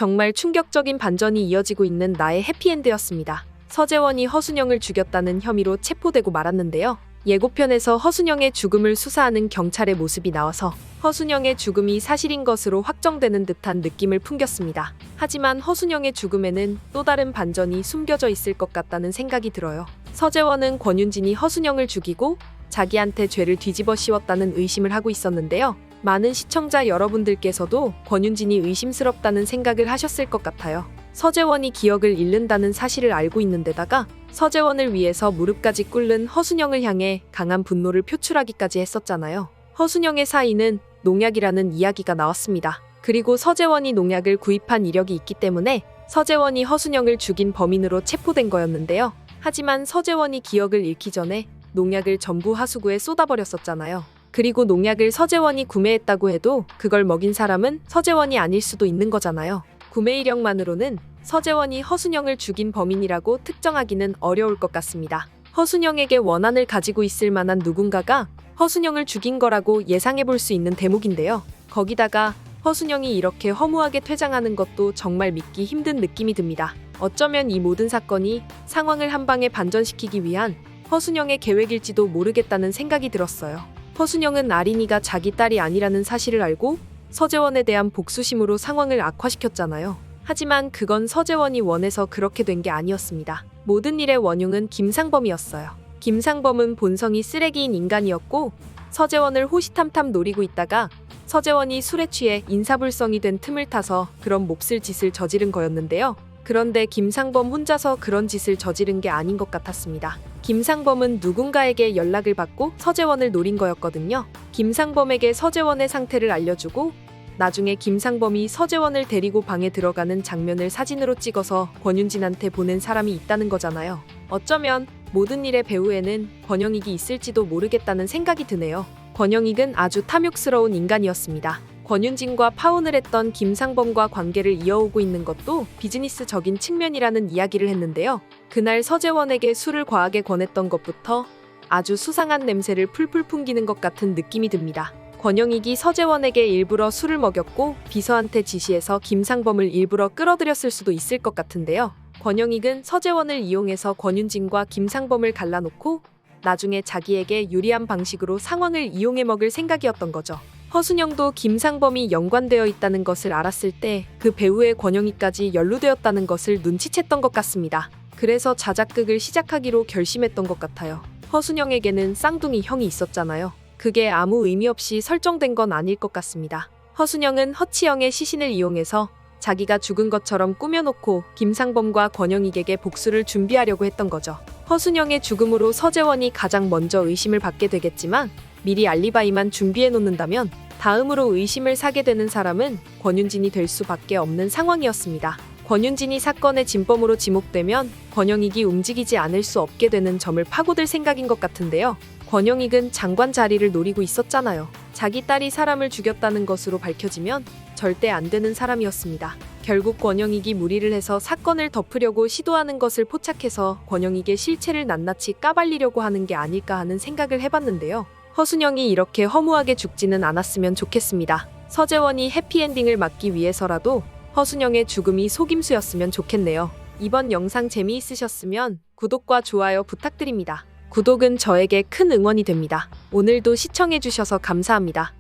정말 충격적인 반전이 이어지고 있는 나의 해피엔드였습니다. 서재원이 허순영을 죽였다는 혐의로 체포되고 말았는데요. 예고편에서 허순영의 죽음을 수사하는 경찰의 모습이 나와서 허순영의 죽음이 사실인 것으로 확정되는 듯한 느낌을 풍겼습니다. 하지만 허순영의 죽음에는 또 다른 반전이 숨겨져 있을 것 같다는 생각이 들어요. 서재원은 권윤진이 허순영을 죽이고 자기한테 죄를 뒤집어 씌웠다는 의심을 하고 있었는데요. 많은 시청자 여러분들께서도 권윤진이 의심스럽다는 생각을 하셨을 것 같아요. 서재원이 기억을 잃는다는 사실을 알고 있는 데다가 서재원을 위해서 무릎까지 꿇는 허순영을 향해 강한 분노를 표출하기까지 했었잖아요. 허순영의 사인은 농약이라는 이야기가 나왔습니다. 그리고 서재원이 농약을 구입한 이력이 있기 때문에 서재원이 허순영을 죽인 범인으로 체포된 거였는데요. 하지만 서재원이 기억을 잃기 전에 농약을 전부 하수구에 쏟아버렸었잖아요. 그리고 농약을 서재원이 구매했다고 해도 그걸 먹인 사람은 서재원이 아닐 수도 있는 거잖아요. 구매 이력만으로는 서재원이 허순영을 죽인 범인이라고 특정하기는 어려울 것 같습니다. 허순영에게 원한을 가지고 있을 만한 누군가가 허순영을 죽인 거라고 예상해 볼 수 있는 대목인데요. 거기다가 허순영이 이렇게 허무하게 퇴장하는 것도 정말 믿기 힘든 느낌이 듭니다. 어쩌면 이 모든 사건이 상황을 한 방에 반전시키기 위한 허순영의 계획일지도 모르겠다는 생각이 들었어요. 허순영은 아린이가 자기 딸이 아니라는 사실을 알고 서재원에 대한 복수심으로 상황을 악화시켰잖아요. 하지만 그건 서재원이 원해서 그렇게 된 게 아니었습니다. 모든 일의 원흉은 김상범이었어요. 김상범은 본성이 쓰레기인 인간이었고 서재원을 호시탐탐 노리고 있다가 서재원이 술에 취해 인사불성이 된 틈을 타서 그런 몹쓸 짓을 저지른 거였는데요. 그런데 김상범 혼자서 그런 짓을 저지른 게 아닌 것 같았습니다. 김상범은 누군가에게 연락을 받고 서재원을 노린 거였거든요. 김상범에게 서재원의 상태를 알려주고 나중에 김상범이 서재원을 데리고 방에 들어가는 장면을 사진으로 찍어서 권윤진한테 보낸 사람이 있다는 거잖아요. 어쩌면 모든 일의 배후에는 권영익이 있을지도 모르겠다는 생각이 드네요. 권영익은 아주 탐욕스러운 인간이었습니다. 권윤진과 파혼을 했던 김상범과 관계를 이어오고 있는 것도 비즈니스적인 측면이라는 이야기를 했는데요. 그날 서재원에게 술을 과하게 권했던 것부터 아주 수상한 냄새를 풀풀 풍기는 것 같은 느낌이 듭니다. 권영익이 서재원에게 일부러 술을 먹였고 비서한테 지시해서 김상범을 일부러 끌어들였을 수도 있을 것 같은데요. 권영익은 서재원을 이용해서 권윤진과 김상범을 갈라놓고 나중에 자기에게 유리한 방식으로 상황을 이용해 먹을 생각이었던 거죠. 허순영도 김상범이 연관되어 있다는 것을 알았을 때 그 배우의 권영익까지 연루되었다는 것을 눈치챘던 것 같습니다. 그래서 자작극을 시작하기로 결심했던 것 같아요. 허순영에게는 쌍둥이 형이 있었잖아요. 그게 아무 의미 없이 설정된 건 아닐 것 같습니다. 허순영은 허치영의 시신을 이용해서 자기가 죽은 것처럼 꾸며놓고 김상범과 권영익에게 복수를 준비하려고 했던 거죠. 허순영의 죽음으로 서재원이 가장 먼저 의심을 받게 되겠지만 미리 알리바이만 준비해 놓는다면 다음으로 의심을 사게 되는 사람은 권윤진이 될 수밖에 없는 상황이었습니다. 권윤진이 사건의 진범으로 지목되면 권영익이 움직이지 않을 수 없게 되는 점을 파고들 생각인 것 같은데요. 권영익은 장관 자리를 노리고 있었잖아요. 자기 딸이 사람을 죽였다는 것으로 밝혀지면 절대 안 되는 사람이었습니다. 결국 권영익이 무리를 해서 사건을 덮으려고 시도하는 것을 포착해서 권영익의 실체를 낱낱이 까발리려고 하는 게 아닐까 하는 생각을 해봤는데요. 허순영이 이렇게 허무하게 죽지는 않았으면 좋겠습니다. 서재원이 해피엔딩을 막기 위해서라도 허순영의 죽음이 속임수였으면 좋겠네요. 이번 영상 재미있으셨으면 구독과 좋아요 부탁드립니다. 구독은 저에게 큰 응원이 됩니다. 오늘도 시청해주셔서 감사합니다.